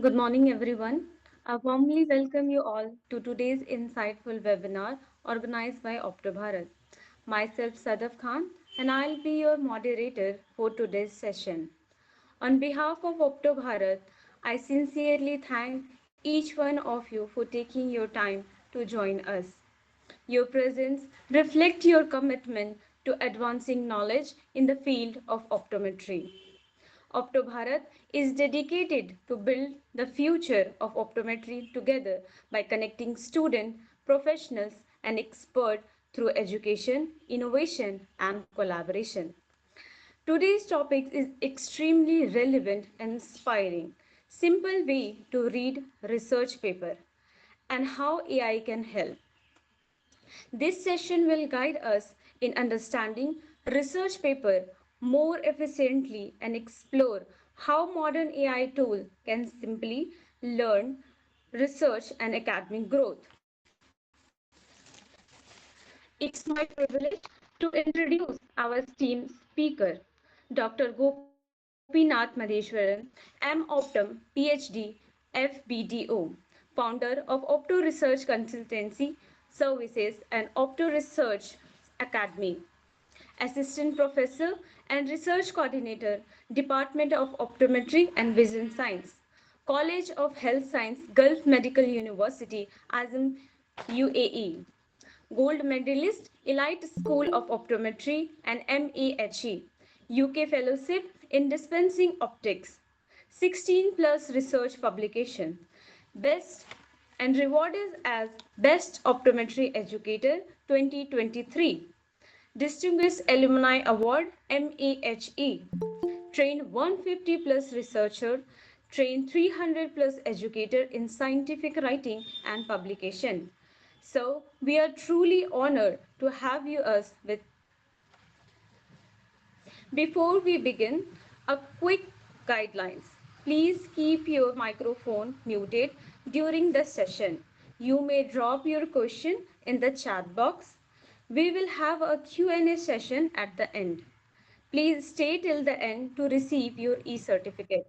Good morning, everyone. I warmly welcome you all to today's insightful webinar organized by OPTOBHARAT. Myself, Sadaf Khan, and I'll be your moderator for today's session. On behalf of OPTOBHARAT, I sincerely thank each one of you for taking your time to join us. Your presence reflects your commitment to advancing knowledge in the field of optometry. OPTOBHARAT is dedicated to build the future of optometry together by connecting students, professionals, and experts through education, innovation, and collaboration. Today's topic is extremely relevant and inspiring. Simple way to read research paper and how AI can help. This session will guide us in understanding research paper more efficiently and explore how modern AI tool can simply learn research and academic growth. It's my privilege to introduce our esteemed speaker, Dr. Gopinath Madeswaran, M.Optom, Ph.D, FBDO, founder of Opto Research Consultancy Services and Opto Research Academy, Assistant Professor and Research Coordinator, Department of Optometry and Vision Science, College of Health Science, Gulf Medical University, Azam, UAE. Gold medalist, Elite School of Optometry and MEHE, UK Fellowship in Dispensing Optics, 16 plus research publication, best and rewarded as Best Optometry Educator 2023. Distinguished Alumni Award MEHE. Trained 150 plus researcher, trained 300 plus educator in scientific writing and publication. So we are truly honored to have you us with. Before we begin, a quick guidelines. Please keep your microphone muted during the session. You may drop your question in the chat box. We will have a Q&A session at the end. Please stay till the end to receive your e-certificate.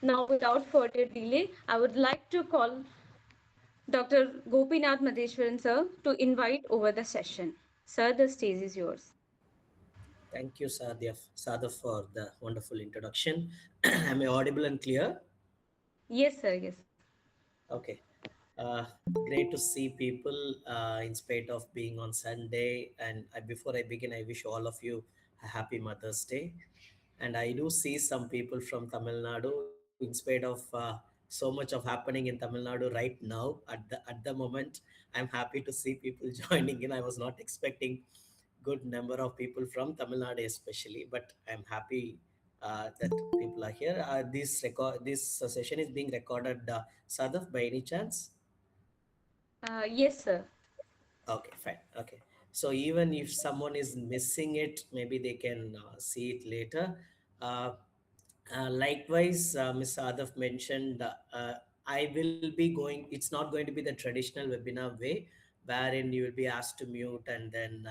Now, without further delay, I would like to call Dr. Gopinath Madeswaran sir to invite over the session. Sir, the stage is yours. Thank you, Sadaf, for the wonderful introduction. Am I audible and clear? Yes, sir, yes. Okay. Uh, Great to see people in spite of being on Sunday. And before I begin, I wish all of you a happy Mother's Day. And I do see some people from Tamil Nadu in spite of so much of happening in Tamil Nadu right now at the moment. I'm happy to see people joining in. I was not expecting good number of people from Tamil Nadu especially, but I'm happy that people are here. This session is being recorded. Sadaf, by any chance? Yes, sir. Okay, fine. Okay. So even if someone is missing it, maybe they can see it later. Uh, Likewise, Ms. Adaf mentioned, I will be going, it's not going to be the traditional webinar way, wherein you will be asked to mute and then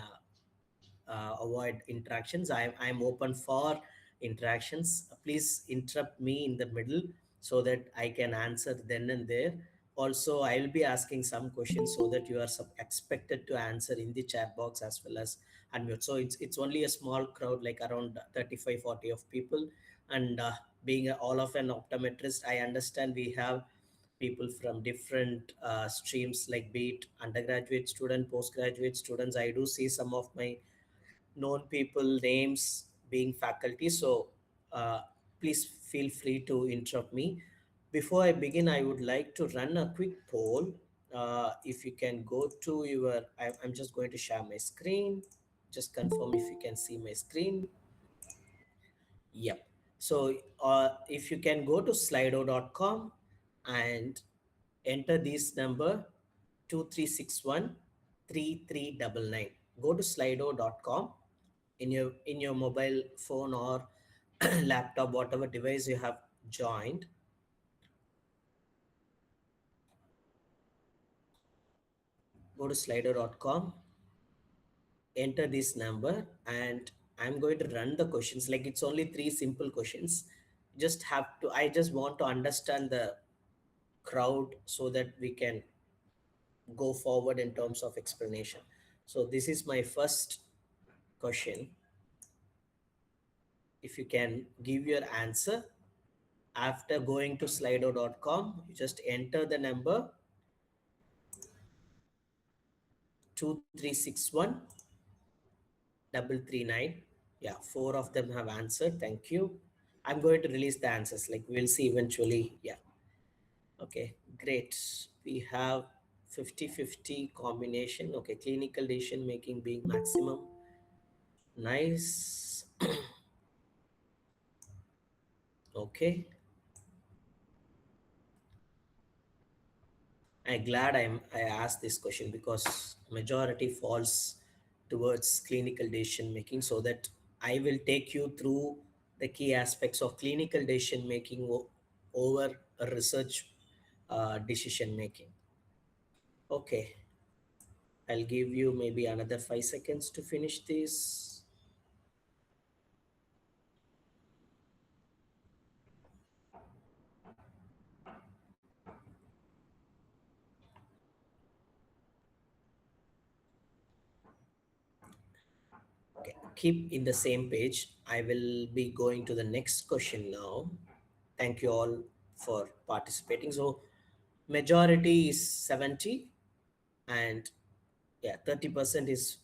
avoid interactions. I'm open for interactions. Please interrupt me in the middle so that I can answer then and there. Also, I will be asking some questions so that you are expected to answer in the chat box as well as unmute. So it's only a small crowd, like around 35, 40 of people. And being all of an optometrist, I understand we have people from different streams, like be it undergraduate student, postgraduate students. I do see some of my known people names being faculty, so uh, please feel free to interrupt me. Before I begin, I would like to run a quick poll. If you can go to your, I'm just going to share my screen. Just confirm if you can see my screen. Yep. So if you can go to slido.com and enter this number 2361 3399. Go to slido.com in your mobile phone or laptop, whatever device you have joined. Go to slido.com, enter this number, and I'm going to run the questions. Like, it's only three simple questions. Just have to, I just want to understand the crowd so that we can go forward in terms of explanation. So this is my first question. If you can give your answer after going to slido.com, you just enter the number 2361 339. Yeah, four of them have answered. Thank you. I'm going to release the answers. Like we'll see eventually. Yeah. Okay, great. We have 50-50 combination. Okay, clinical decision making being maximum. Nice. Okay. I'm glad I asked this question because majority falls towards clinical decision making, so that I will take you through the key aspects of clinical decision making over a research decision making. Okay, I'll give you maybe another 5 seconds to finish this. Okay, keep in the same page. I will be going to the next question now. Thank you all for participating. So majority is 70, and yeah, 30% is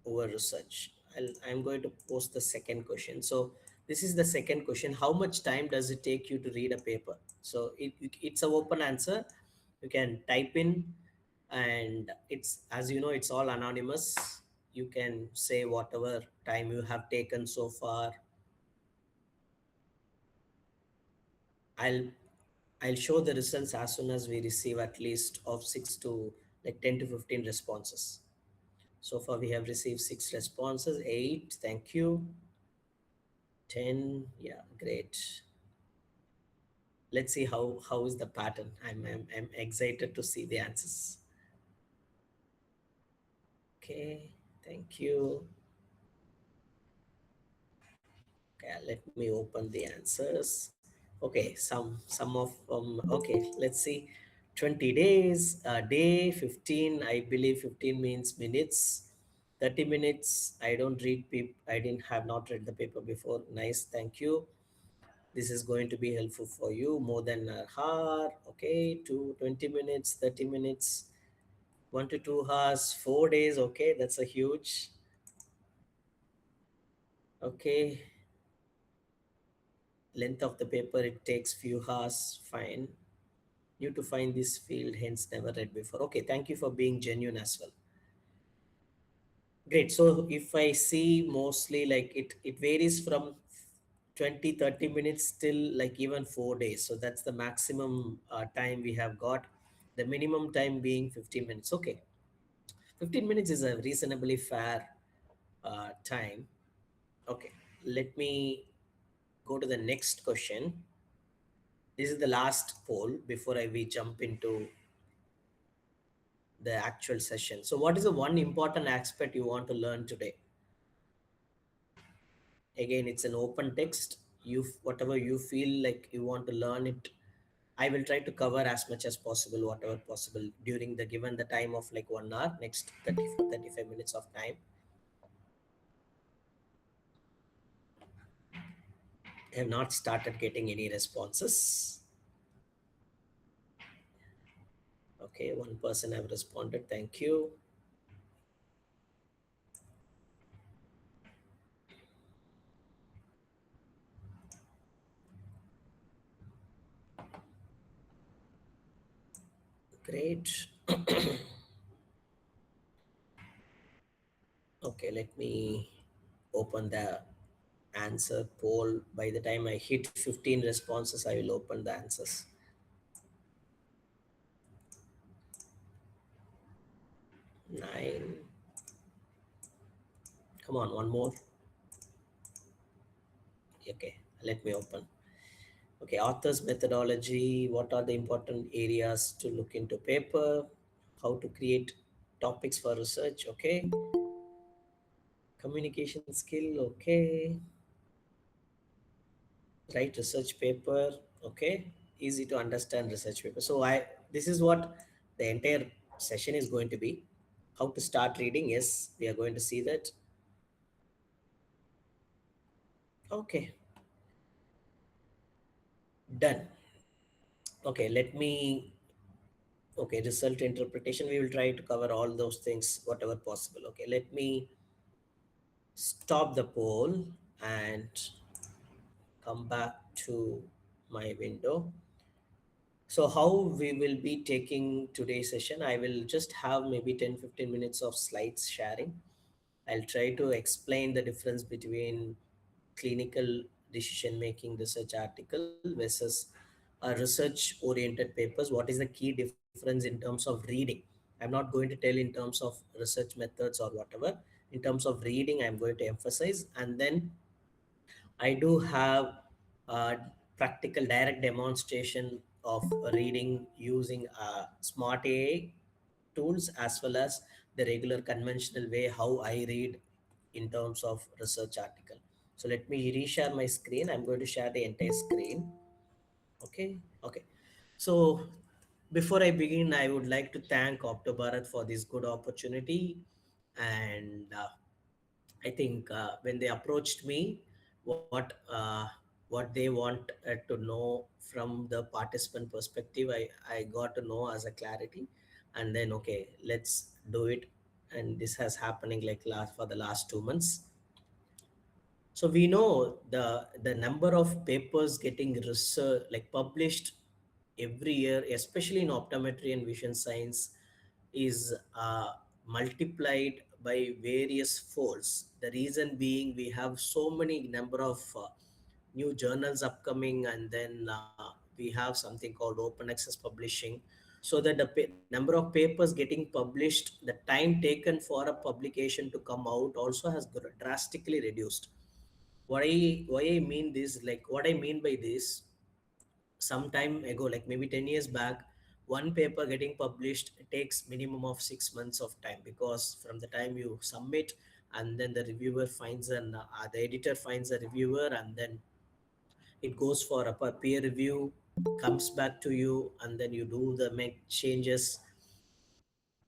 over research. I'm going to post the second question. So this is the second question: how much time does it take you to read a paper? So it's an open answer. You can type in, and it's, as you know, it's all anonymous. You can say whatever time you have taken so far. I'll i'll show the results as soon as we receive at least of 6 to like 10 to 15 responses. So far we have received 6 responses. 8, thank you. 10, yeah, great. Let's see how is the pattern. I'm excited to see the answers. Okay, thank you. Okay, let me open the answers. Okay, some of okay, let's see. 20 days, day 15, I believe 15 means minutes. 30 minutes, I don't read I didn't have not read the paper before. Nice, thank you. This is going to be helpful for you. More than a hour, okay, to 20 minutes, 30 minutes, 1 to 2 hours, 4 days, okay, that's a huge, okay. Length of the paper, it takes few hours, fine. New to find this field, hence never read before. Okay, thank you for being genuine as well. Great. So if I see mostly like it varies from 20-30 minutes till like even 4 days. So that's the maximum time we have got. The minimum time being 15 minutes. Okay. 15 minutes is a reasonably fair time. Okay. Let me go to the next question. This is the last poll before we jump into the actual session. So, what is the one important aspect you want to learn today? Again, it's an open text. You whatever you feel like you want to learn it. I will try to cover as much as possible, whatever possible during the given the time of like 1 hour, next 35 minutes of time. I have not started getting any responses. Okay, one person have responded. Thank you. Great. Okay, let me open the answer poll. By the time I hit 15 responses, I will open the answers. 9. Come on, one more. Okay, let me open. Okay, author's methodology. What are the important areas to look into paper? How to create topics for research. Okay, communication skill. Okay, Write research paper. Okay, easy to understand research paper. So I, this is what the entire session is going to be. How to start reading, yes, we are going to see that. Okay, done. Okay, let me, okay, result interpretation, we will try to cover all those things whatever possible. Okay, let me stop the poll and come back to my window. So how we will be taking today's session, I will just have maybe 10-15 minutes of slides sharing. I'll try to explain the difference between clinical decision making research article versus research oriented papers. What is the key difference in terms of reading? I'm not going to tell in terms of research methods or whatever. In terms of reading, I'm going to emphasize, and then I do have practical direct demonstration of reading using smart AI tools, as well as the regular conventional way how I read in terms of research article. So let me reshare my screen. I'm going to share the entire screen. Okay. Okay. So before I begin, I would like to thank OptoBharat for this good opportunity. And I think when they approached me, what they want to know from the participant perspective, I got to know as a clarity, and then okay, let's do it. And this has happening like last for the last 2 months. So we know the number of papers getting research like published every year, especially in optometry and vision science, is multiplied by various folds. The reason being we have so many number of new journals upcoming, and then we have something called open access publishing, so that the number of papers getting published, the time taken for a publication to come out also has drastically reduced. Why I mean this, like what I mean by this, some time ago, like maybe 10 years back, one paper getting published takes minimum of 6 months of time, because from the time you submit, and then the reviewer finds an the editor finds a reviewer, and then it goes for a peer review, comes back to you, and then you do the make changes,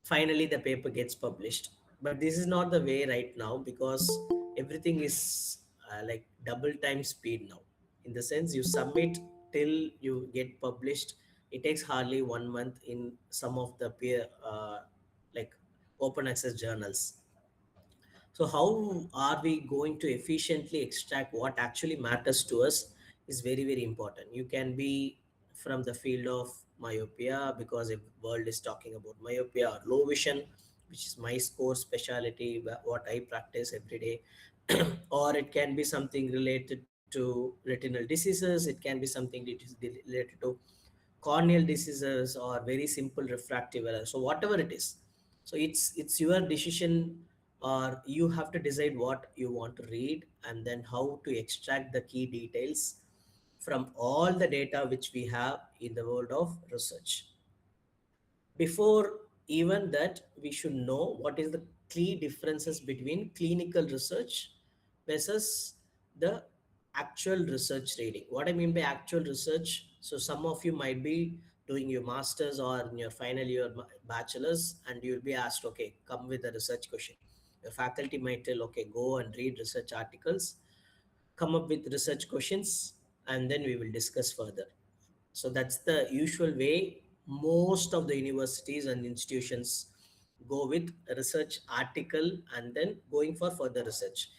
finally the paper gets published. But this is not the way right now, because everything is like double time speed now. In the sense, you submit till you get published, it takes hardly 1 month in some of the peer like open access journals. So how are we going to efficiently extract what actually matters to us is very, very important. You can be from the field of myopia, because the world is talking about myopia or low vision, which is my core specialty, what I practice every day. Or it can be something related to retinal diseases. It can be something that is related to corneal diseases, or very simple refractive error. So whatever it is, so it's your decision, or you have to decide what you want to read, and then how to extract the key details from all the data which we have in the world of research. Before even that, we should know what is the key differences between clinical research versus the actual research reading. What I mean by actual research, so some of you might be doing your masters or in your final year bachelor's, and you'll be asked, okay, come with a research question. Your faculty might tell, okay, go and read research articles, come up with research questions, and then we will discuss further. So that's the usual way most of the universities and institutions go with a research article, and then going for further research.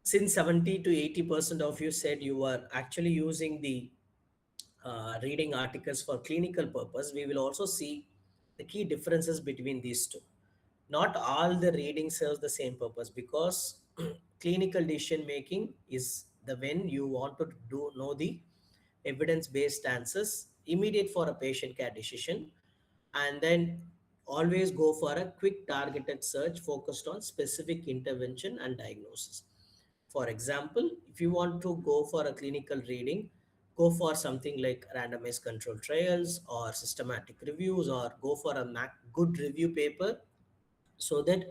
Since 70 to 80% of you said you are actually using the reading articles for clinical purpose, we will also see the key differences between these two. Not all the reading serves the same purpose, because clinical decision making is the when you want to do know the evidence based answers immediate for a patient care decision, and then always go for a quick targeted search focused on specific intervention and diagnosis. For example, if you want to go for a clinical reading, go for something like randomized control trials or systematic reviews, or go for a good review paper, so that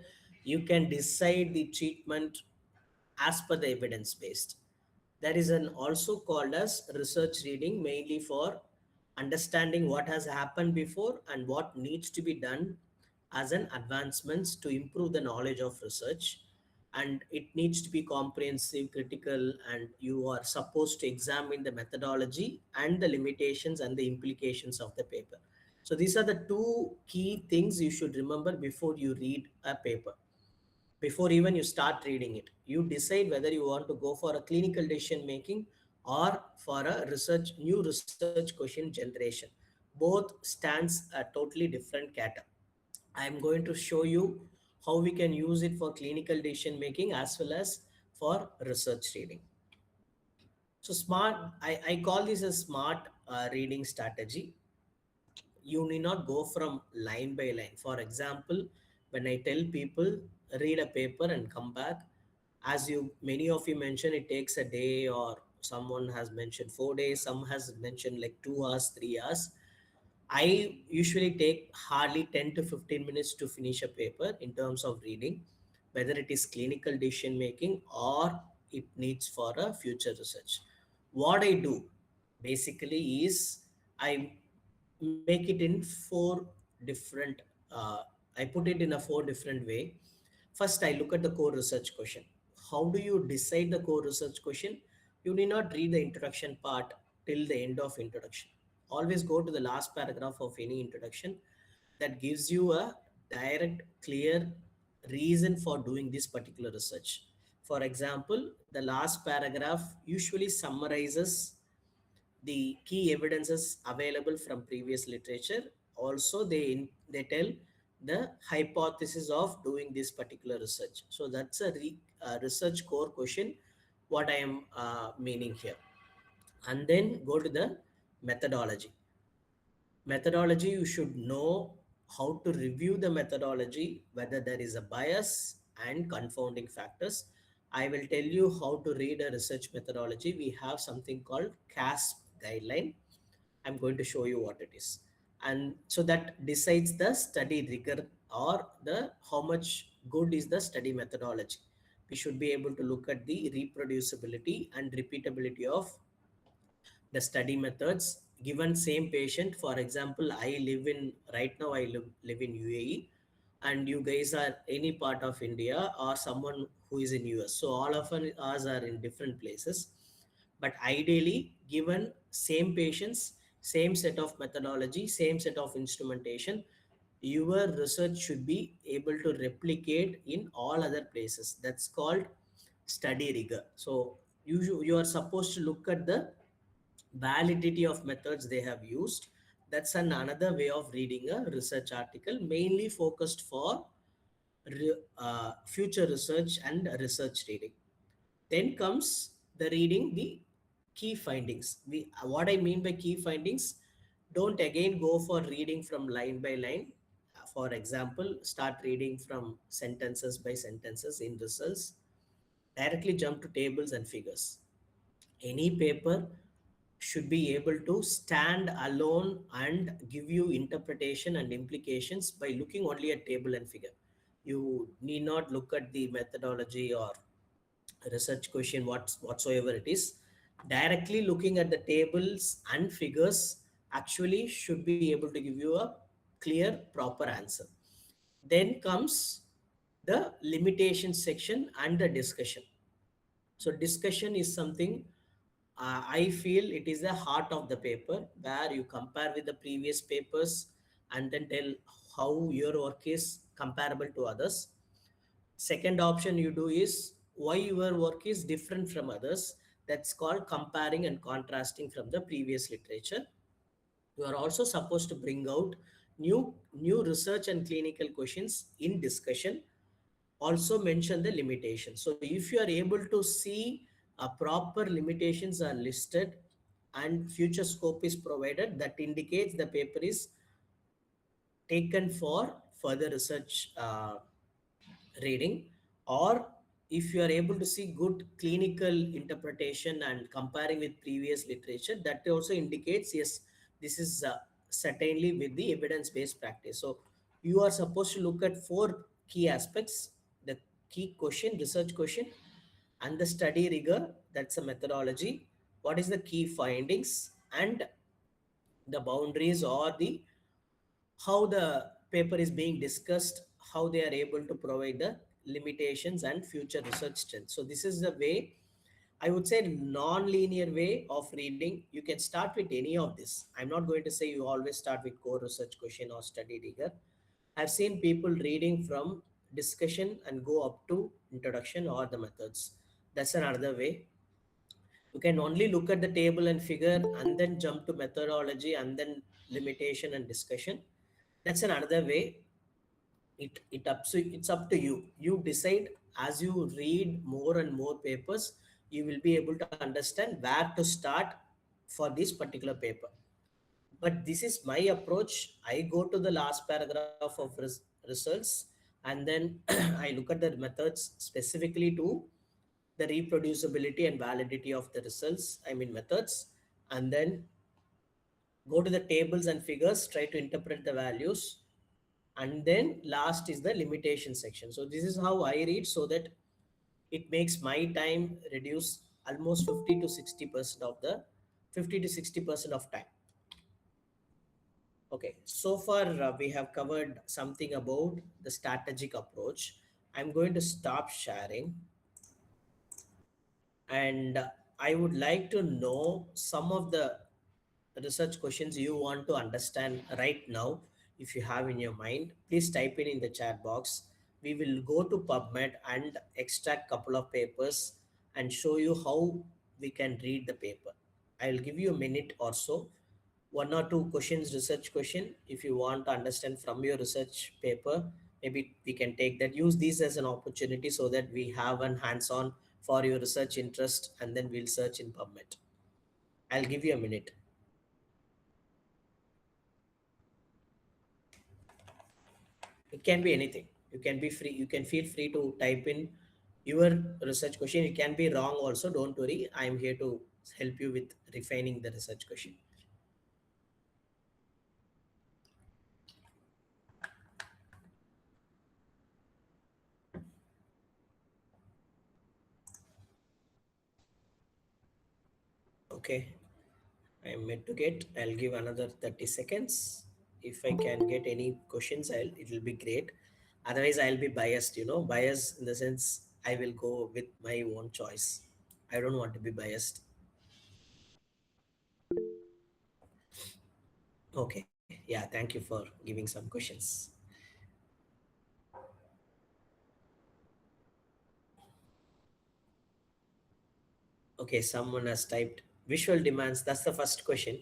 you can decide the treatment as per the evidence based. There is an also called as research reading, mainly for understanding what has happened before and what needs to be done as an advancements to improve the knowledge of research. And it needs to be comprehensive, critical, and you are supposed to examine the methodology and the limitations and the implications of the paper. So these are the two key things you should remember before you read a paper. Before even you start reading it, you decide whether you want to go for a clinical decision making or for a research new research question generation. Both stands a totally different category. I am going to show you how we can use it for clinical decision making as well as for research reading. So smart, I call this a smart reading strategy. You need not go from line by line. For example, when I tell people read a paper and come back, as you many of you mentioned, it takes a day, or someone has mentioned 4 days, some has mentioned like 2 hours, 3 hours. I usually take hardly 10 to 15 minutes to finish a paper in terms of reading, whether it is clinical decision making or it needs for a future research. What I do basically is I make it in four different, uh, I put it in a four different way. First, I look at the core research question. How do you decide the core research question? You need not read the introduction part till the end of introduction. Always go to the last paragraph of any introduction. That gives you a direct, clear reason for doing this particular research. For example, the last paragraph usually summarizes the key evidences available from previous literature. Also, they tell the hypothesis of doing this particular research. So that's a research core question, what I am meaning here. And then go to the methodology. Methodology, you should know how to review the methodology, whether there is a bias and confounding factors. I will tell you how to read a research methodology. We have something called CASP guideline. I'm going to show you what it is. And so that decides the study rigor, or the how much good is the study methodology. We should be able to look at the reproducibility and repeatability of the study methods given same patient. For example, I live in right now I live in UAE, and you guys are any part of India, or someone who is in US. So all of us are in different places, but ideally, given same patients, same set of methodology, same set of instrumentation, your research should be able to replicate in all other places. That's called study rigor. So you are supposed to look at the validity of methods they have used. That's another way of reading a research article, mainly focused for future research and research reading. Then comes the reading the key findings. What I mean by key findings, don't again go for reading from line by line. For example, start reading from sentences by sentences in results. Directly jump to tables and figures. Any paper should be able to stand alone and give you interpretation and implications by looking only at table and figure. You need not look at the methodology or research question whatsoever it is. Directly looking at the tables and figures actually should be able to give you a clear, proper answer. Then comes the limitation section and the discussion. So discussion is something, I feel it is the heart of the paper, where you compare with the previous papers and then tell how your work is comparable to others. Second option you do is why your work is different from others. That's called comparing and contrasting from the previous literature. You are also supposed to bring out new research and clinical questions in discussion. Also mention the limitations. So if you are able to see proper limitations are listed and future scope is provided, that indicates the paper is taken for further research reading. Or if you are able to see good clinical interpretation and comparing with previous literature, that also indicates yes, this is certainly with the evidence based practice. So you are supposed to look at four key aspects: the key question, research question, and the study rigor, that's a methodology, what is the key findings, and the boundaries or the how the paper is being discussed, how they are able to provide the limitations and future research strength. So this is the way, I would say, non-linear way of reading. You can start with any of this. I'm not going to say you always start with core research question or study rigor. I've seen people reading from discussion and go up to introduction or the methods. That's another way. You can only look at the table and figure and then jump to methodology and then limitation and discussion. That's another way. It's up to you. You decide. As you read more and more papers, you will be able to understand where to start for this particular paper. But this is my approach. I go to the last paragraph of results, and then I look at the methods specifically to the reproducibility and validity of the results, I mean methods, and then go to the tables and figures, try to interpret the values, and then last is the limitation section. So this is how I read, so that it makes my time reduce almost 50 to 60% of the 50 to 60% of time. Okay, so far we have covered something about the strategic approach. I'm going to stop sharing, and I would like to know some of the research questions you want to understand right now. If you have in your mind, please type in the chat box. We will go to PubMed and extract couple of papers and show you how we can read the paper. I'll give you a minute or so, one or two questions, research question. If you want to understand from your research paper, maybe we can take that, use these as an opportunity so that we have an hands-on for your research interest, and then we'll search in PubMed. I'll give you a minute. It can be anything. You can be free. You can feel free to type in your research question. It can be wrong also. Don't worry. I am here to help you with refining the research question. Okay. I'm meant to get. I'll give another 30 seconds. If I can get any questions, it will be great. Otherwise, I'll be biased, biased in the sense I will go with my own choice. I don't want to be biased. Okay. Yeah. Thank you for giving some questions. Okay. Someone has typed visual demands. That's the first question.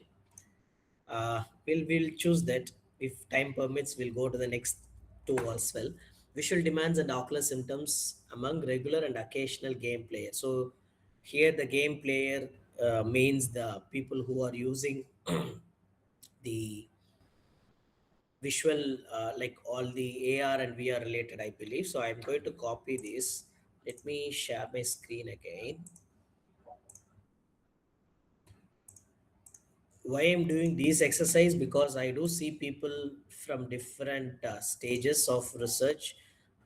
We'll choose that. If time permits, we'll go to the next two as well. Visual demands and ocular symptoms among regular and occasional game players. So here the game player means the people who are using the visual, like all the AR and VR related, I believe. So I'm going to copy this. Let me share my screen again. Why I'm doing these exercise, because I do see people from different stages of research.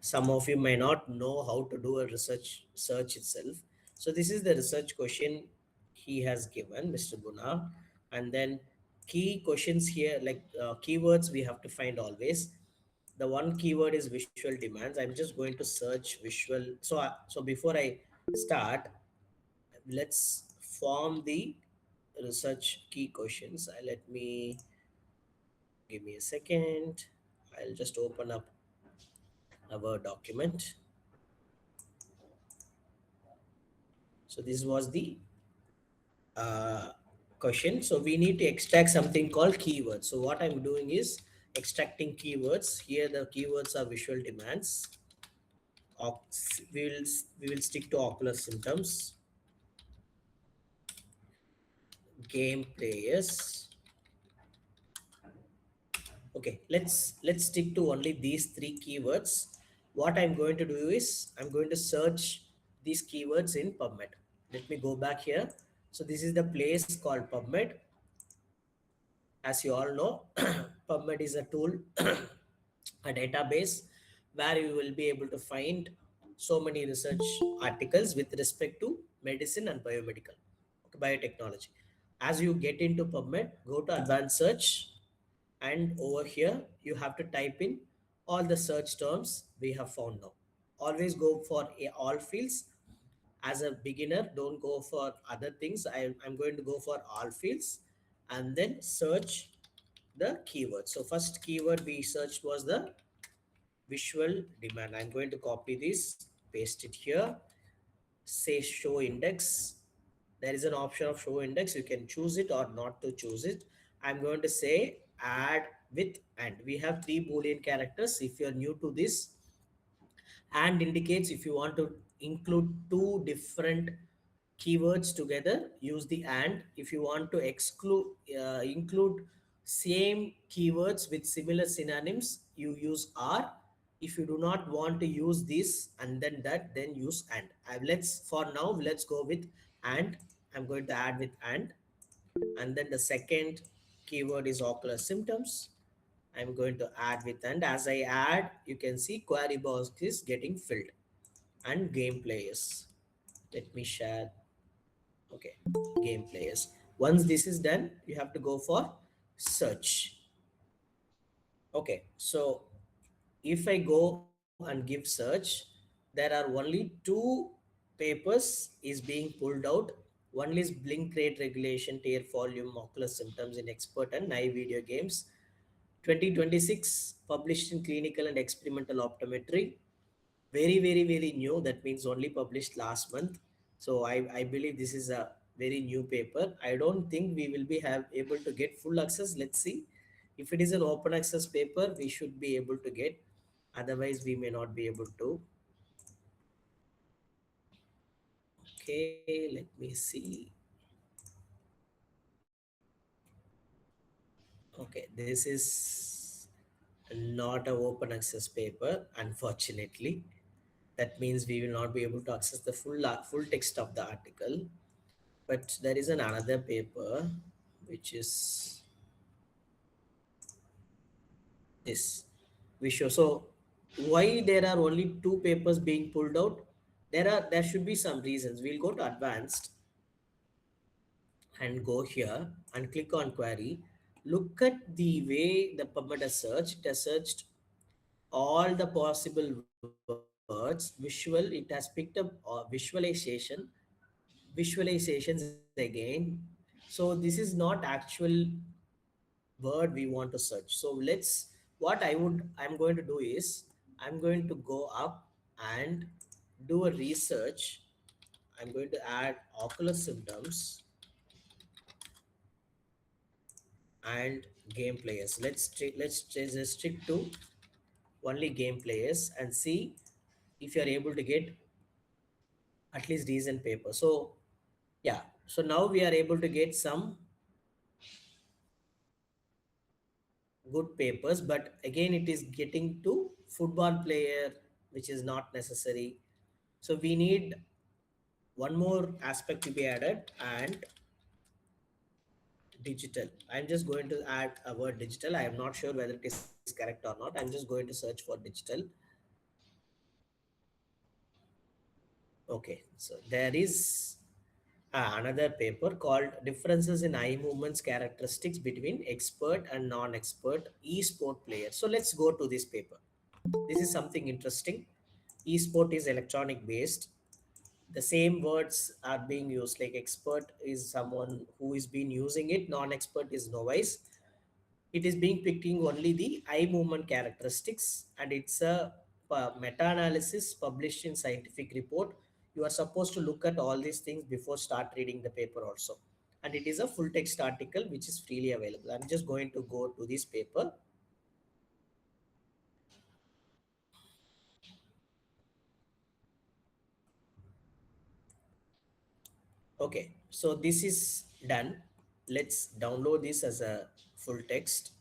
Some of you may not know how to do a research search itself. So this is the research question he has given, Mr. Guna. And then key questions here, like keywords we have to find always. The one keyword is visual demands. I'm just going to search visual. So before I start, let's form the research key questions. Let me give me a second. I'll just open up our document. So this was the uh, question. So we need to extract something called keywords. So what I'm doing is extracting keywords. Here the keywords are visual demands. We will stick to ocular symptoms, game players. Okay, let's stick to only these three keywords. What I'm going to do is I'm going to search these keywords in PubMed. Let me go back here. So this is the place called PubMed. As you all know, PubMed is a tool, a database where you will be able to find so many research articles with respect to medicine and biomedical, okay, biotechnology. As you get into PubMed, go to advanced search, and over here you have to type in all the search terms we have found now. Always go for all fields. As a beginner, don't go for other things. I'm going to go for all fields and then search the keyword. So first keyword we searched was the visual demand. I'm going to copy this, paste it here, say show index. There is an option of show index. You can choose it or not to choose it. I'm going to say add with and. We have three boolean characters. If you're new to this, and indicates if you want to include two different keywords together, use the and. If you want to exclude include same keywords with similar synonyms, you use are. If you do not want to use this and then that, then use and. Let's for now let's go with and. I'm going to add with and then the second keyword is ocular symptoms. I'm going to add with and. As I add, you can see query box is getting filled. And game players. Let me share. Okay, game players. Once this is done, you have to go for search. Okay, so if I go and give search, there are only two papers is being pulled out. One is blink rate regulation, tear volume, ocular symptoms in expert and naive video games. 2026 published in clinical and experimental optometry. Very new. That means only published last month. So I believe this is a very new paper. I don't think we will be have able to get full access. Let's see. If it is an open access paper, we should be able to get. Otherwise, we may not be able to. Okay, let me see. Okay, this is not a open access paper, unfortunately. That means we will not be able to access the full text of the article. But there is another paper which is this. We show. So why there are only two papers being pulled out? There should be some reasons. We'll go to advanced and go here and click on query. Look at the way the PubMed has searched. It has searched all the possible words. Visual, it has picked up visualizations again. So this is not actual word we want to search. So I'm going to do is I'm going to go up and do a research. I'm going to add ocular symptoms and game players. Let's stick to only game players and see if you are able to get at least decent paper. So yeah, so now we are able to get some good papers, but again it is getting to football player, which is not necessary. So we need one more aspect to be added, and digital. I'm just going to add a word digital. I am not sure whether it is correct or not. I'm just going to search for digital. Okay, so there is another paper called differences in eye movements characteristics between expert and non-expert e-sport players. So let's go to this paper. This is something interesting. E-sport is electronic based. The same words are being used, like expert is someone who is been using it, non-expert is novice. It is being picking only the eye movement characteristics, and it's a meta-analysis published in scientific report. You are supposed to look at all these things before start reading the paper also, and it is a full text article which is freely available. I'm just going to go to this paper. Okay, so this is done. Let's download this as a full text.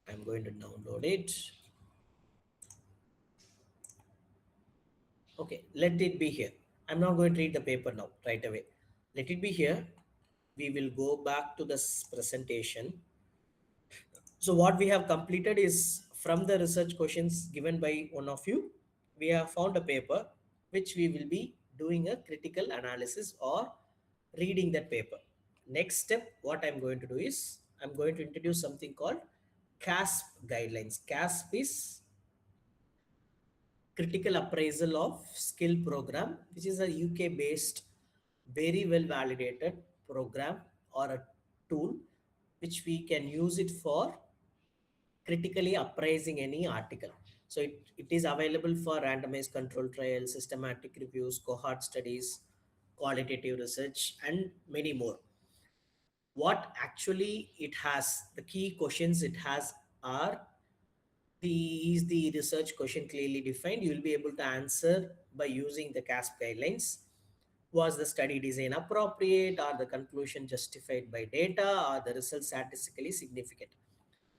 I'm going to download it. Okay, let it be here. I'm not going to read the paper now right away. Let it be here. We will go back to this presentation. So what we have completed is from the research questions given by one of you, we have found a paper which we will be doing a critical analysis or reading that paper. Next step, what I'm going to do is I'm going to introduce something called CASP guidelines. CASP is Critical Appraisal of Skill Program, which is a UK based, very well validated program or a tool which we can use it for critically appraising any article. So it is available for randomized control trials, systematic reviews, cohort studies, qualitative research, and many more. What actually it has, the key questions it has are, is the research question clearly defined? You will be able to answer by using the CASP guidelines. Was the study design appropriate? Are the conclusion justified by data? Are the results statistically significant?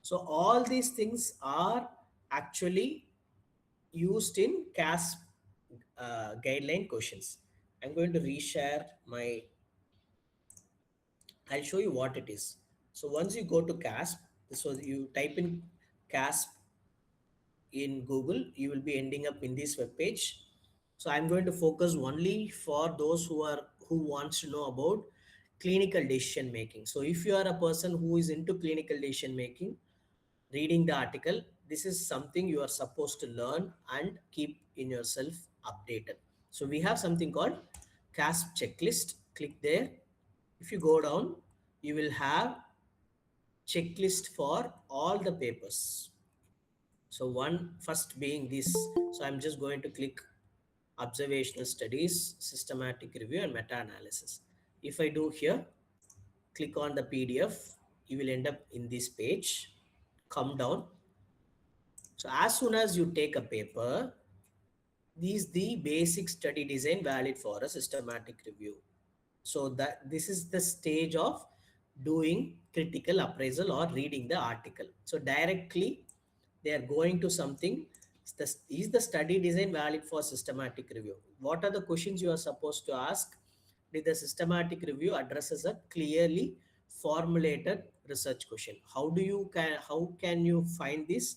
So all these things are actually used in CASP guideline questions. I'm going to reshare my, I'll show you what it is. So once you go to CASP, this was you type in CASP in Google, you will be ending up in this web page. So I'm going to focus only for those who wants to know about clinical decision making. So if you are a person who is into clinical decision making, reading the article, this is something you are supposed to learn and keep in yourself updated. So we have something called CASP checklist. Click there. If you go down, you will have checklist for all the papers. So one first being this. So I'm just going to click observational studies, systematic review, and meta-analysis. If I do here, click on the PDF, you will end up in this page. Come down. So as soon as you take a paper, these the basic study design valid for a systematic review. So that this is the stage of doing critical appraisal or reading the article. So directly they are going to something. Is the study design valid for systematic review? What are the questions you are supposed to ask? Did the systematic review addresses a clearly formulated research question? How can you find this?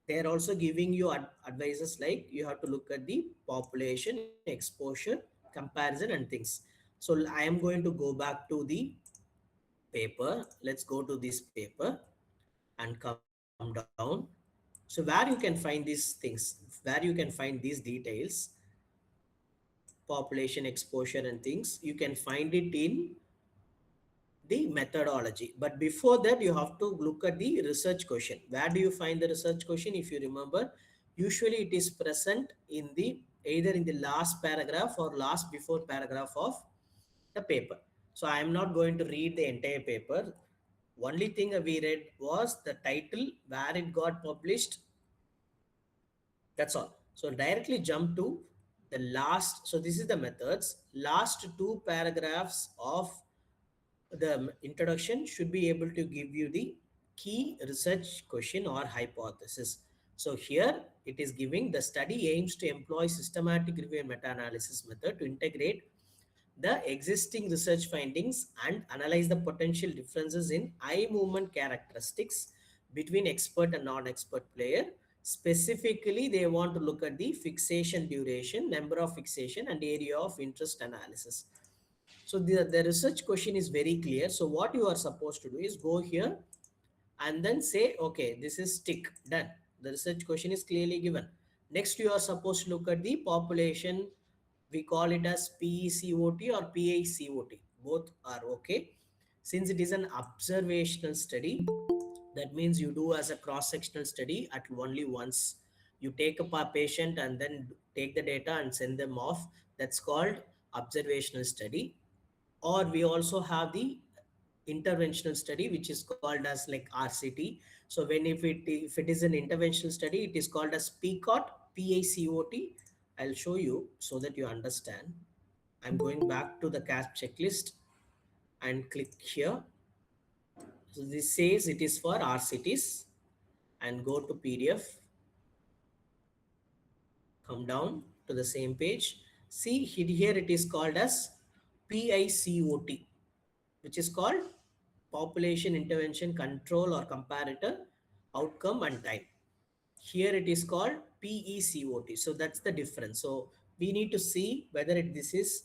They're also giving you advices like you have to look at the population, exposure, comparison, and things. So I am going to go back to the paper. Let's go to this paper and come down. So where you can find these things, where you can find these details, population, exposure, and things, you can find it in the methodology. But before that, you have to look at the research question. Where do you find the research question? If you remember, usually it is present in the either in the last paragraph or last before paragraph of the paper. So I am not going to read the entire paper. Only thing we read was the title, where it got published. That's all. So directly jump to the last. So this is the methods. Last two paragraphs of the introduction should be able to give you the key research question or hypothesis. So here it is giving the study aims to employ systematic review and meta-analysis method to integrate the existing research findings and analyze the potential differences in eye movement characteristics between expert and non-expert player. Specifically, they want to look at the fixation duration, number of fixation, and area of interest analysis. So the research question is very clear. So what you are supposed to do is go here and then say, okay, this is tick, done. The research question is clearly given. Next, you are supposed to look at the population. We call it as PECOT or PICOT. Both are okay. Since it is an observational study, that means you do as a cross-sectional study at only once. You take a patient and then take the data and send them off. That's called observational study. Or we also have the interventional study, which is called as like RCT. So when if it is an interventional study, it is called as PCOT, PACOT. I'll show you so that you understand. I'm going back to the CASP checklist and click here. So this says it is for RCTs, and go to PDF, come down to the same page. See here it is called as PICOT, which is called population intervention control or comparator outcome and time. Here it is called PECOT. So that's the difference. So we need to see whether this is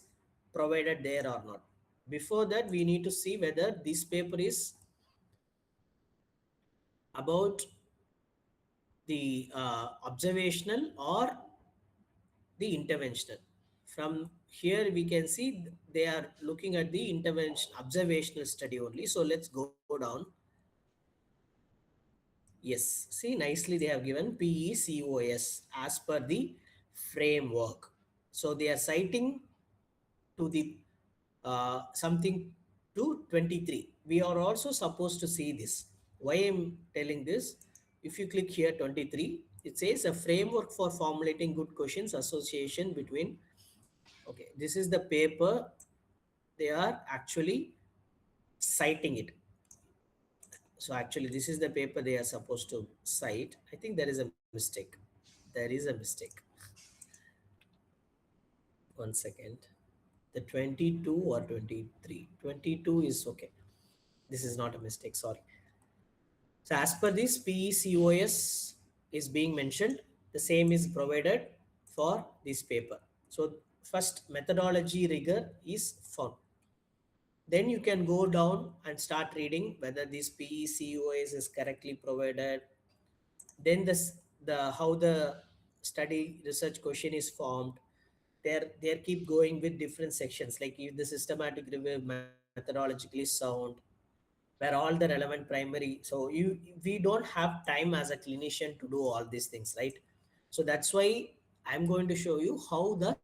provided there or not. Before that, we need to see whether this paper is about the observational or the interventional. From here we can see they are looking at the intervention observational study only. So let's go down. Yes, see, nicely they have given PECOS as per the framework. So they are citing to the something to 23. We are also supposed to see this. Why I'm telling this? If you click here 23, it says a framework for formulating good questions association between. Okay, this is the paper they are actually citing it. So actually this is the paper they are supposed to cite. I think there is a mistake. There is a mistake. One second. The 22 or 23. 22 is okay. This is not a mistake, sorry. So as per this PECOS is being mentioned, the same is provided for this paper. So first methodology rigor is found. Then you can go down and start reading whether this PECOS is correctly provided. Then the how the study research question is formed. They keep going with different sections like if the systematic review methodologically sound, where all the relevant primary. So we don't have time as a clinician to do all these things, right? So that's why I'm going to show you how the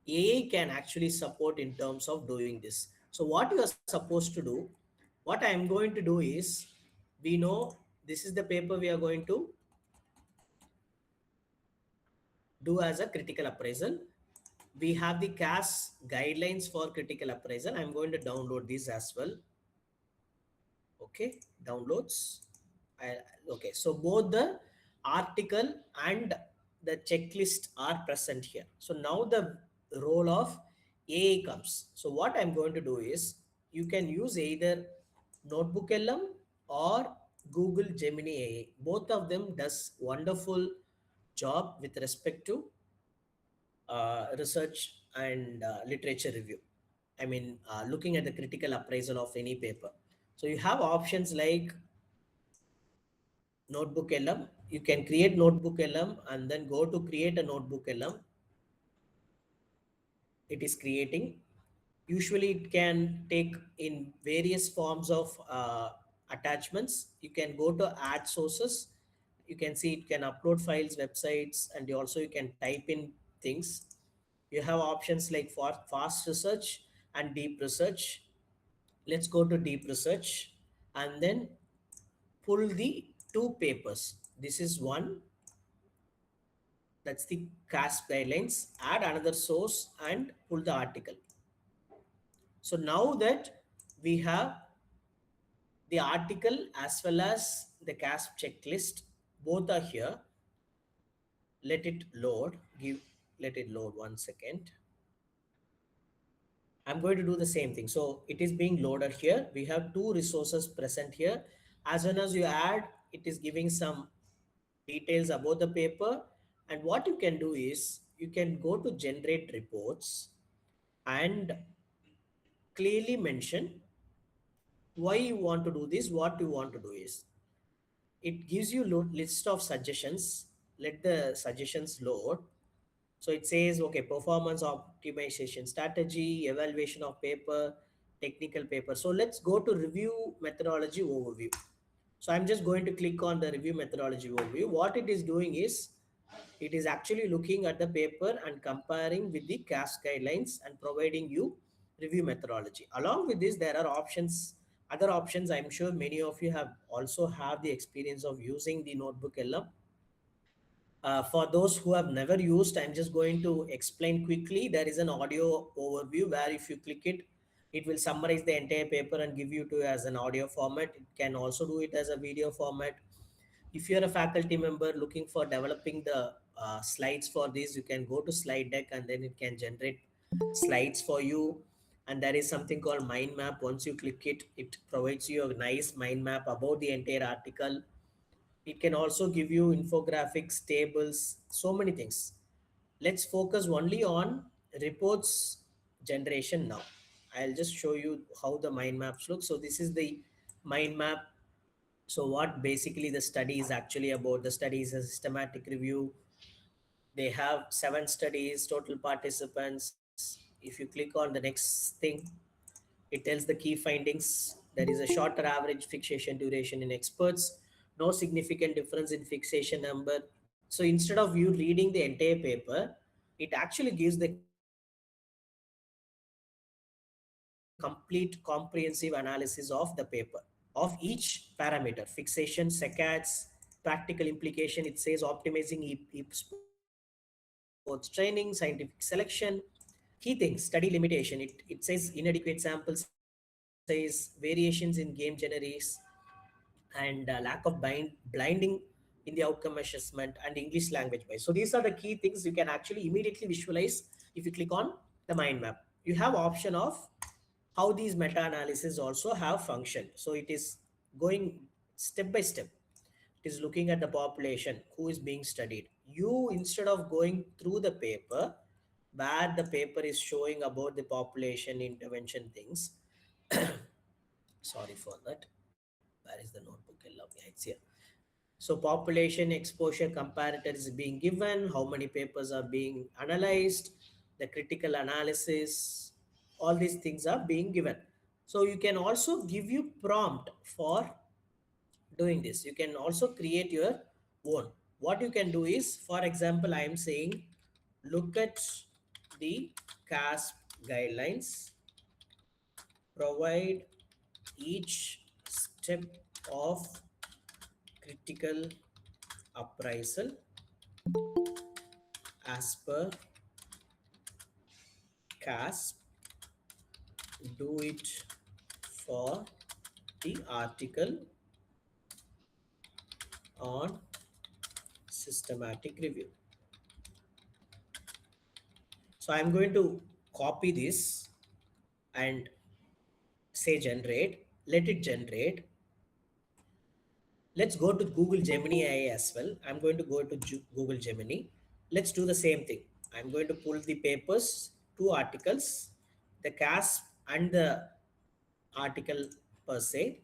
AI can actually support in terms of doing this. So what you are supposed to do, what I'm going to do is, we know this is the paper we are going to do as a critical appraisal. We have the CAS guidelines for critical appraisal. I'm going to download these as well. Okay, downloads. I, okay, so both the article and the checklist are present here. So now the role of AI comes. So what I'm going to do is, you can use either Notebook LM or Google Gemini AI. Both of them does wonderful job with respect to research and literature review. I mean, looking at the critical appraisal of any paper. So you have options like Notebook LM. You can create Notebook LM and then go to create a Notebook LM. It is creating. Usually it can take in various forms of attachments. You can go to add sources. You can see it can upload files, websites, and also you can type in things. You have options like for fast research and deep research. Let's go to deep research and then pull the two papers. This is one, that's the CASP guidelines. Add another source and pull the article. So now that we have the article as well as the CASP checklist, both are here. Let it load. Let it load 1 second. I'm going to do the same thing. So it is being loaded here. We have two resources present here. As soon as you add, it is giving some details about the paper. And what you can do is, you can go to generate reports and clearly mention why you want to do this. What you want to do is, it gives you list of suggestions. Let the suggestions load. So it says, okay, performance optimization strategy, evaluation of paper, technical paper. So let's go to review methodology overview. So I'm just going to click on the review methodology overview. What it is doing is, it is actually looking at the paper and comparing with the CAS guidelines and providing you review methodology. Along with this, there are options, other options. I'm sure many of you have also have the experience of using the Notebook LM. For those who have never used, I'm just going to explain quickly. There is an audio overview where if you click it, it will summarize the entire paper and give you to as an audio format. It can also do it as a video format. If you're a faculty member looking for developing the slides for this, you can go to slide deck and then it can generate slides for you. and there is something called mind map. Once you click it, it provides you a nice mind map about the entire article. It can also give you infographics, tables, so many things. Let's focus only on reports generation now. I'll just show you how the mind maps look. So this is the mind map. So what basically the study is actually about. The study is a systematic review. They have 7 studies, total participants. If you click on the next thing, it tells the key findings. There is a shorter average fixation duration in experts, no significant difference in fixation number. So instead of you reading the entire paper, it actually gives the complete comprehensive analysis of the paper, of each parameter, fixation, saccades, practical implication. It says optimizing e sports training, scientific selection. Key things: study limitation. It says inadequate sample size, variations in game generates, and lack of blinding in the outcome assessment and English language wise. So these are the key things you can actually immediately visualize if you click on the mind map. You have option of how these meta analysis also have function. So it is going step by step. It is looking at the population who is being studied. You, instead of going through the paper, where the paper is showing about the population intervention things, sorry for that. Where is the notebook? Yeah, it's here. So population exposure comparator is being given, how many papers are being analyzed, the critical analysis, all these things are being given. So you can also give you prompt for doing this. You can also create your own. What you can do is, for example, I am saying, look at the CASP guidelines, provide each step of critical appraisal as per CASP, do it for the article on systematic review. So I'm going to copy this and say generate, let it generate. Let's go to Google Gemini AI as well. I'm going to go to Google Gemini. Let's do the same thing. I'm going to pull the papers, 2 articles, the CASP and the article per se.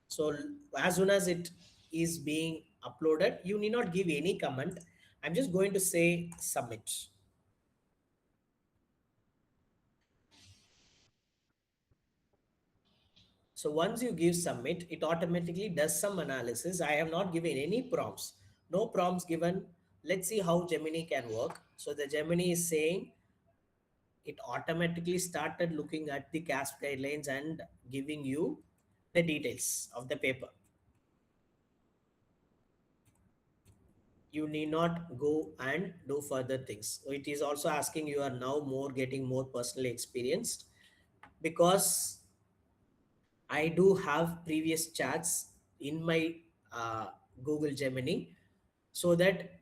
So as soon as it is being uploaded, you need not give any comment. I'm just going to say submit. So once you give submit, it automatically does some analysis. I have not given any prompts. No prompts given. Let's see how Gemini can work. So the Gemini is saying it automatically started looking at the CASP guidelines and giving you the details of the paper. You need not go and do further things. So it is also asking, you are now more getting more personally experienced, because I do have previous chats in my uh, Google Gemini, so that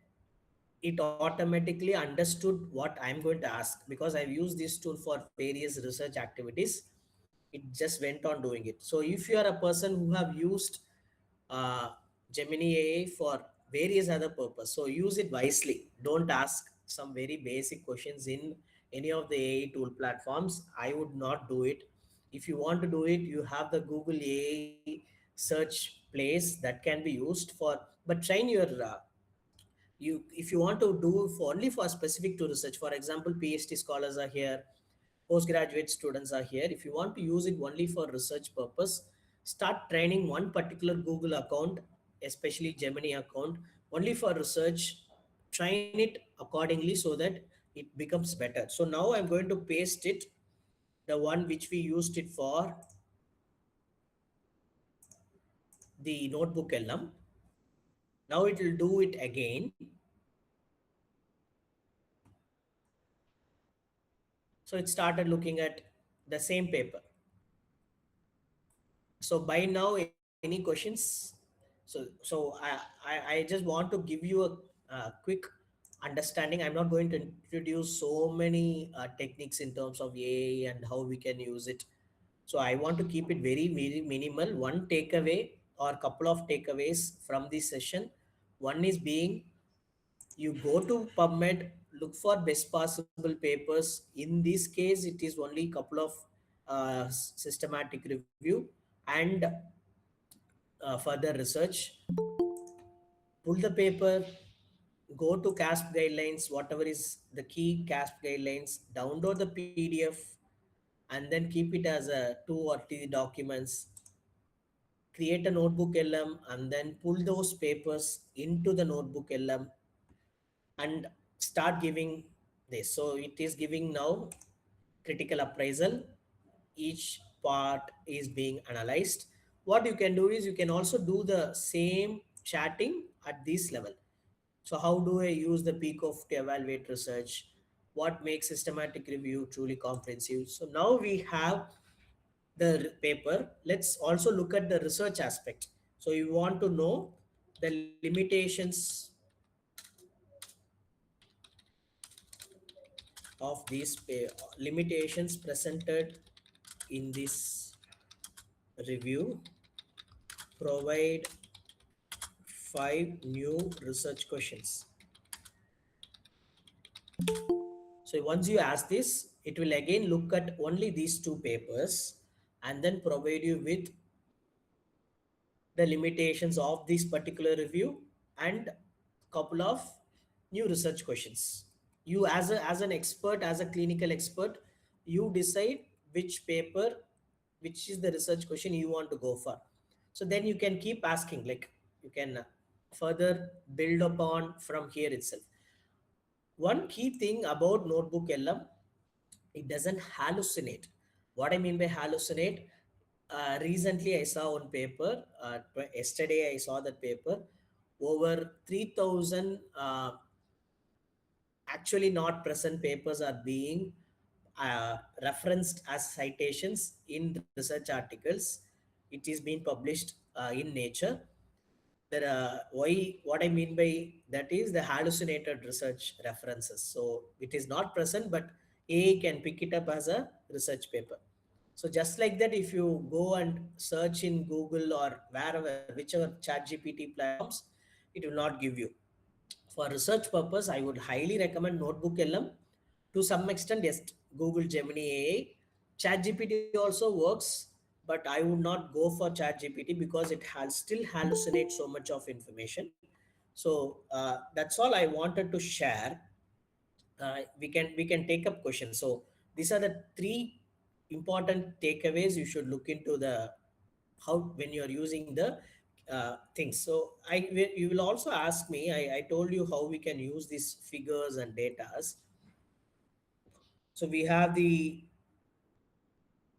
it automatically understood what I'm going to ask, because I've used this tool for various research activities. It just went on doing it. So if you are a person who have used uh, Gemini AI for various other purpose, so use it wisely. Don't ask some very basic questions in any of the AI tool platforms. I would not do it. If you want to do it, you have the Google AI search place that can be used for, but train your you, if you want to do for only for specific to research, for example, PhD scholars are here, postgraduate students are here. If you want to use it only for research purpose, start training one particular Google account, especially Gemini account, only for research. Train it accordingly so that it becomes better. So now I'm going to paste it, the one which we used it for the notebook LM. Now it will do it again. So it started looking at the same paper. So by now, any questions? So I just want to give you a quick understanding. I'm not going to introduce so many techniques in terms of AI and how we can use it. So I want to keep it very, very minimal. One takeaway or couple of takeaways from this session. One is being, you go to PubMed, look for best possible papers. In this case, it is only couple of systematic review and further research. Pull the paper, go to CASP guidelines, whatever is the key CASP guidelines, download the PDF, and then keep it as a 2 or 3 documents. Create a notebook LM and then pull those papers into the notebook LM and start giving this. So it is giving now critical appraisal. Each part is being analyzed. What you can do is you can also do the same chatting at this level. So how do I use the peak of to evaluate research? What makes systematic review truly comprehensive? So now we have the paper. Let's also look at the research aspect. So you want to know the limitations of these limitations presented in this review. Provide 5 new research questions. So once you ask this, it will again look at only these two papers and then provide you with the limitations of this particular review and couple of new research questions. You as an expert, as a clinical expert, you decide which paper, which is the research question you want to go for. So then you can keep asking, like you can further build upon from here itself. One key thing about notebook LM, it doesn't hallucinate. What I mean by hallucinate, recently I saw one paper, yesterday I saw that paper, over 3000 actually not present papers are being referenced as citations in research articles. It is being published in Nature. There why, what I mean by that is the hallucinated research references. So it is not present, but AI can pick it up as a research paper. So just like that, if you go and search in Google or wherever, whichever chat GPT platforms, it will not give you. For research purpose, I would highly recommend Notebook LM. To some extent, yes, Google Gemini AI. ChatGPT also works, but I would not go for ChatGPT because it has still hallucinates so much of information. So that's all I wanted to share. We can take up questions. So these are the 3 important takeaways you should look into the how when you're using the things. So you will also ask me, I told you how we can use these figures and datas. So we have the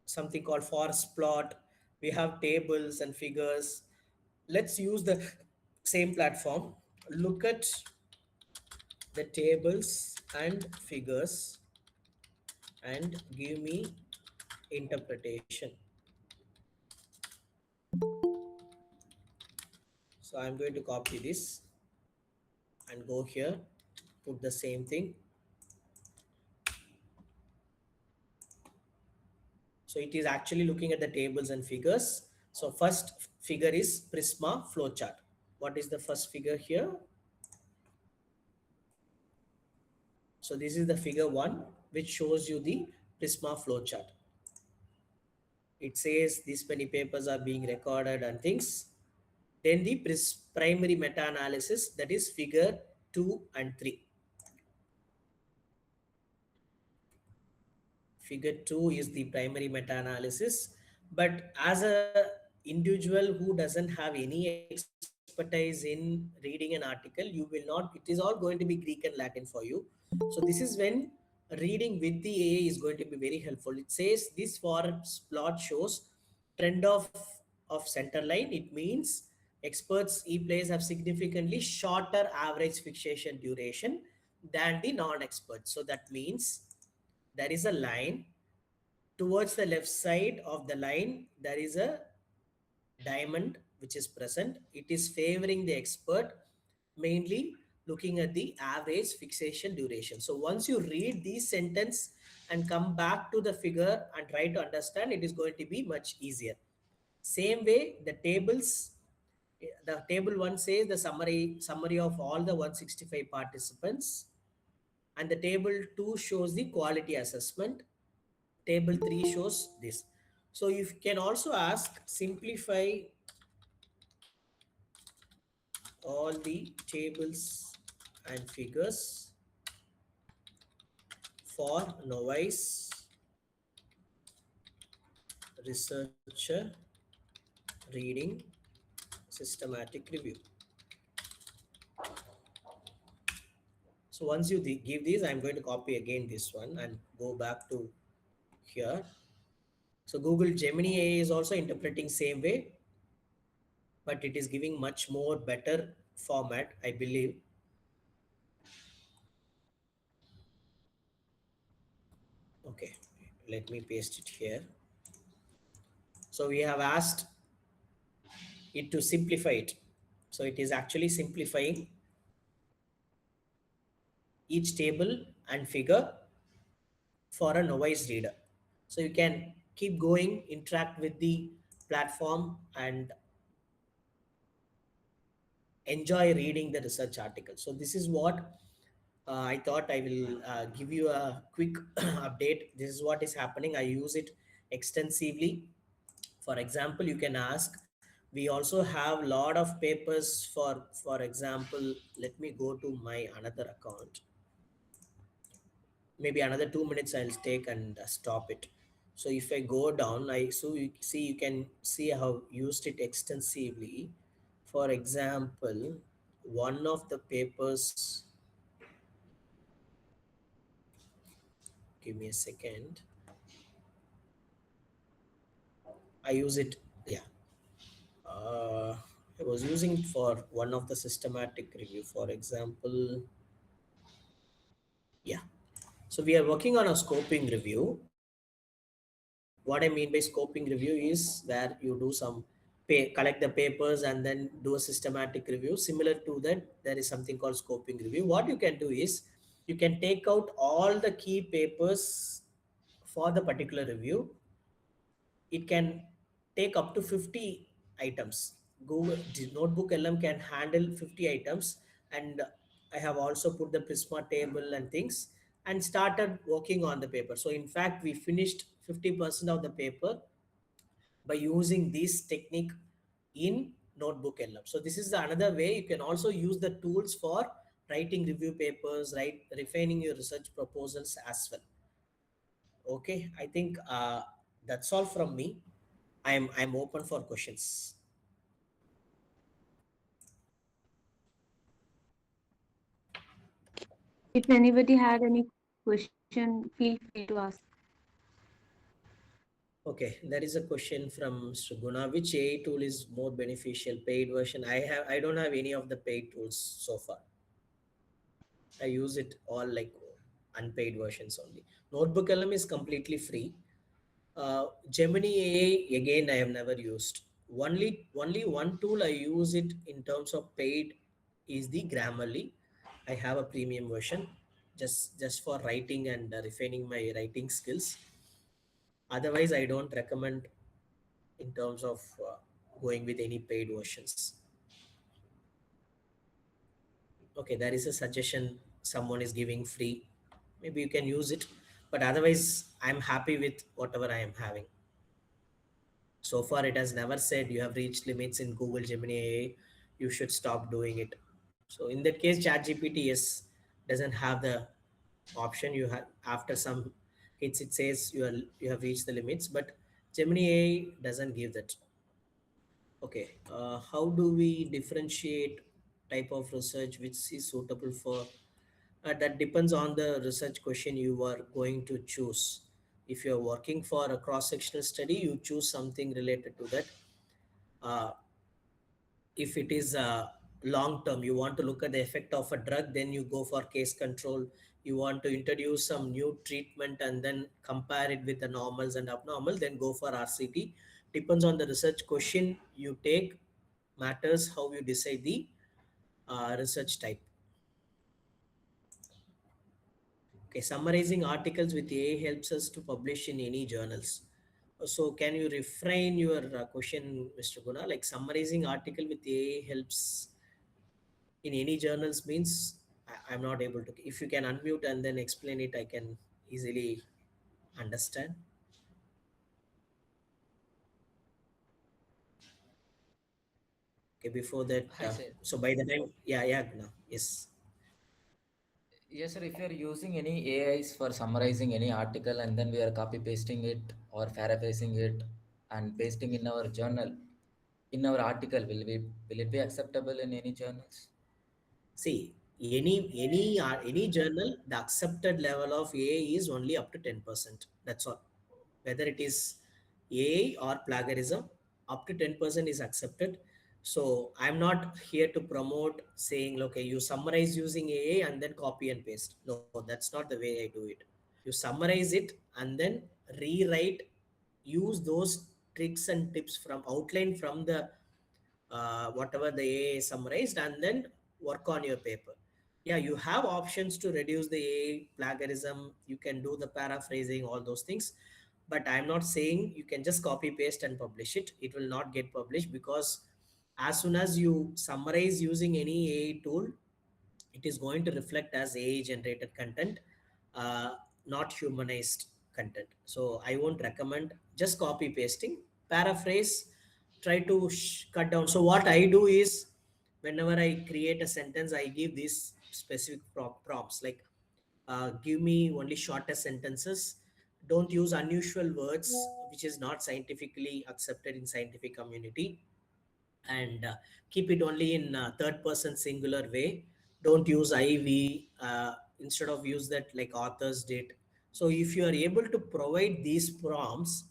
something called forest plot, we have tables and figures. Let's use the same platform. Look at the tables and figures and give me interpretation. So I'm going to copy this and go here, put the same thing. So it is actually looking at the tables and figures. So first figure is Prisma flowchart. What is the first figure here? So this is the figure 1, which shows you the Prisma flowchart. It says this many papers are being recorded and things. Then the primary meta-analysis, that is figure 2 and 3. Figure 2 is the primary meta-analysis. But as a individual who doesn't have any expertise in reading an article, you will not, it is all going to be Greek and Latin for you. So this is when reading with the AI is going to be very helpful. It says this forest plot shows trend of center line. It means experts e-plays have significantly shorter average fixation duration than the non-experts. So that means there is a line towards the left side of the line, there is a diamond which is present. It is favoring the expert mainly looking at the average fixation duration. So once you read these sentence and come back to the figure and try to understand, it is going to be much easier. Same way, the table one says the summary of all the 165 participants, and the table 2 shows the quality assessment, table 3 shows this. So you can also ask simplify all the tables and figures for novice researcher reading systematic review. So once you give these, I'm going to copy again this one and go back to here. So Google Gemini AI is also interpreting same way, but it is giving much more better format, I believe. Okay, let me paste it here. So we have asked it to simplify it. So it is actually simplifying each table and figure for a novice reader. So you can keep going, interact with the platform, and enjoy reading the research article. So this is what I thought I will give you a quick update. This is what is happening. I use it extensively. For example, you can ask. We also have lot of papers for example, let me go to my another account. Maybe another 2 minutes I'll take and stop it. So if I go down, you see, you can see how used it extensively. For example, one of the papers, give me a second. I use it, yeah. uh, I was using it for one of the systematic review, for example. Yeah. So we are working on a scoping review. What I mean by scoping review is where you do some collect the papers and then do a systematic review. Similar to that, there is something called scoping review. What you can do is you can take out all the key papers for the particular review. It can take up to 50 items. Google Notebook LM can handle 50 items, and I have also put the Prisma table and things and started working on the paper. So in fact, we finished 50% of the paper by using this technique in Notebook LM. So this is the another way you can also use the tools for writing review papers, right, refining your research proposals as well. Okay, I think that's all from me. I'm open for questions. If anybody had any question, feel free to ask. Okay, there is a question from Suguna. Which AI tool is more beneficial? Paid version? I don't have any of the paid tools so far. I use it all like unpaid versions only. Notebook LM is completely free. Gemini AI again I have never used. Only one tool I use it in terms of paid is the Grammarly. I have a premium version just for writing and refining my writing skills. Otherwise, I don't recommend in terms of going with any paid versions. Okay, there is a suggestion someone is giving free. Maybe you can use it, but otherwise, I'm happy with whatever I am having. So far, it has never said you have reached limits in Google Gemini AI, you should stop doing it. So in that case, ChatGPT, yes, doesn't have the option. You have after some hits, it says you have reached the limits, but Gemini AI doesn't give that. Okay, how do we differentiate type of research which is suitable for? That depends on the research question you are going to choose. If you are working for a cross-sectional study, you choose something related to that. Uh, if it is long term, you want to look at the effect of a drug, then you go for case control. You want to introduce some new treatment and then compare it with the normals and abnormal, then go for RCT. Depends on the research question you take, matters how you decide the research type. Okay, summarizing articles with AI helps us to publish in any journals. So can you refrain your question, Mr. Guna? Like summarizing article with AI helps in any journals means I'm not able to. If you can unmute and then explain it, I can easily understand. Okay, before that, I said, so by the time, yeah, yeah, Guna, yes. yes, sir. If you're using any AIs for summarizing any article and then we are copy pasting it or paraphrasing it and pasting in our journal, in our article, will it be acceptable in any journals? See, any journal, the accepted level of AI is only up to 10%. That's all. Whether it is AI or plagiarism, up to 10% is accepted. So I'm not here to promote saying, okay, you summarize using AI and then copy and paste. No, that's not the way I do it. You summarize it and then rewrite, use those tricks and tips from outline from the whatever the AI summarized, and then work on your paper. Yeah, you have options to reduce the AI plagiarism. You can do the paraphrasing, all those things. But I'm not saying you can just copy paste and publish it. It will not get published because as soon as you summarize using any AI tool, it is going to reflect as AI generated content, uh, not humanized content. So I won't recommend just copy pasting, paraphrase, try to cut down. So what I do is whenever I create a sentence, I give these specific prompts like give me only shorter sentences. Don't use unusual words, which is not scientifically accepted in scientific community, and keep it only in third person singular way. Don't use IV, instead of use that like authors did. So if you are able to provide these prompts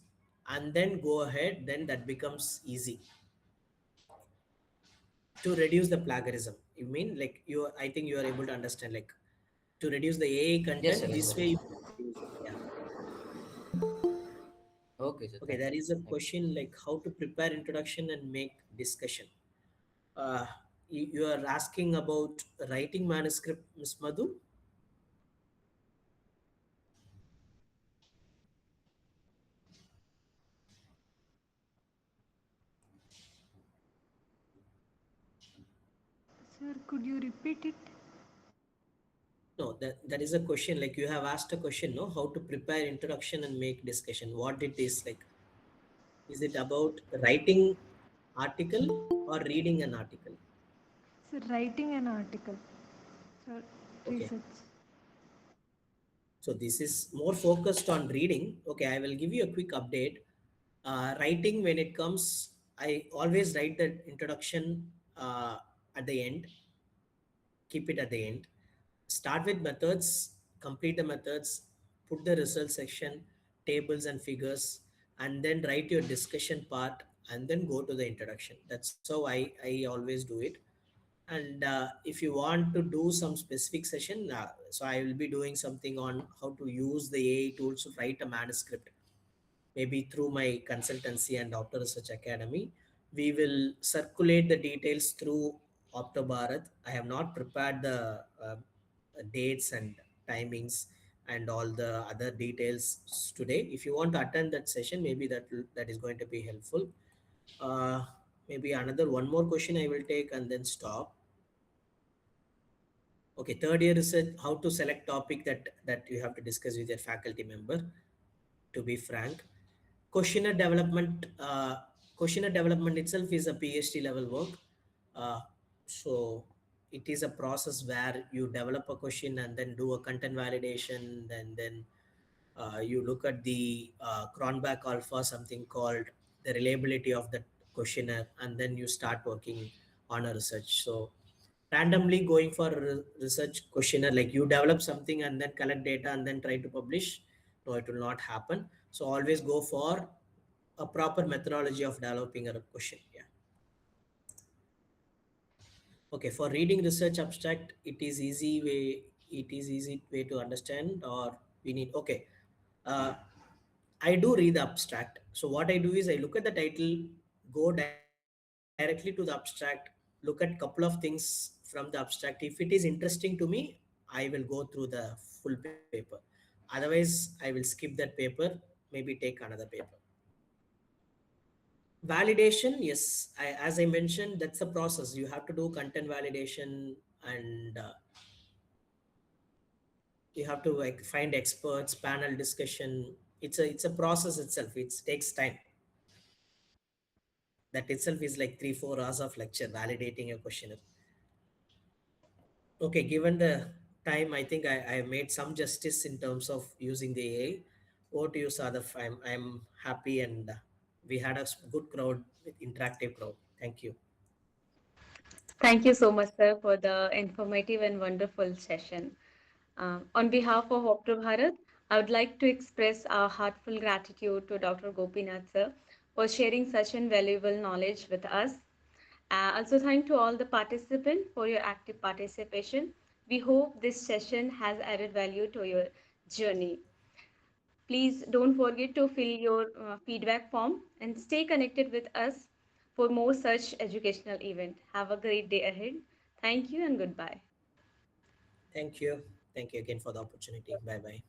and then go ahead, then that becomes easy to reduce the plagiarism. You mean like you, I think you are able to understand, like to reduce the AI Yes, sir. content Yes, this sir. way you can reduce it. Yeah. Okay, sir. Okay, Thank there you. is a Thank you. question like how to prepare introduction and make discussion. uh, you are asking about writing manuscript, Miss Madhu? Sir, could you repeat it? No, that is a question. Like you have asked a question, no? How to prepare introduction and make discussion. What it is like? Is it about writing article or reading an article? Sir, writing an article. Sir, Okay. research. So this is more focused on reading. Okay, I will give you a quick update. Writing, when it comes, I always write the introduction at the end, keep it at the end. Start with methods, complete the methods, put the result section, tables and figures, and then write your discussion part and then go to the introduction. That's how I always do it. And if you want to do some specific session, so I will be doing something on how to use the AI tools to write a manuscript, maybe through my consultancy and Opto Research Academy. We will circulate the details through OPTOBHARAT. I have not prepared the dates and timings and all the other details today. If you want to attend that session, maybe that is going to be helpful. Uh, Maybe another one more question I will take and then stop. Okay, third year research, how to select topic that you have to discuss with your faculty member. To be frank, questionnaire development, questionnaire development itself is a PhD level work. uh, so it is a process where you develop a question and then do a content validation, and then you look at the Cronbach alpha, something called the reliability of the questionnaire, and then you start working on a research. So randomly going for a research questionnaire, like you develop something and then collect data and then try to publish, no, it will not happen. So always go for a proper methodology of developing a question. Yeah. Okay, for reading research abstract, it is easy way to understand, or we need, okay. Uh, I do read the abstract. So what I do is I look at the title, go directly to the abstract, look at couple of things from the abstract. If it is interesting to me, I I will go through the full paper. Otherwise, I will skip that paper, maybe take another paper. Validation, yes, as I mentioned, that's the process. You have to do content validation, and you have to like find experts, panel discussion. It's a process itself. It takes time. That itself is like 3 4 hours of lecture validating a questionnaire. Okay, given the time, I think I made some justice in terms of using the AI. Over to you, Sadaf. I'm happy, and we had a good crowd with interactive crowd. Thank you. Thank you so much, sir, for the informative and wonderful session. On behalf of OPTOBHARAT, I would like to express our heartfelt gratitude to Dr. Gopinath, sir, for sharing such invaluable knowledge with us. Also, thank to all the participants for your active participation. We hope this session has added value to your journey. Please don't forget to fill your feedback form and stay connected with us for more such educational event. Have a great day ahead. Thank you and goodbye. Thank you. Thank you again for the opportunity. Bye bye.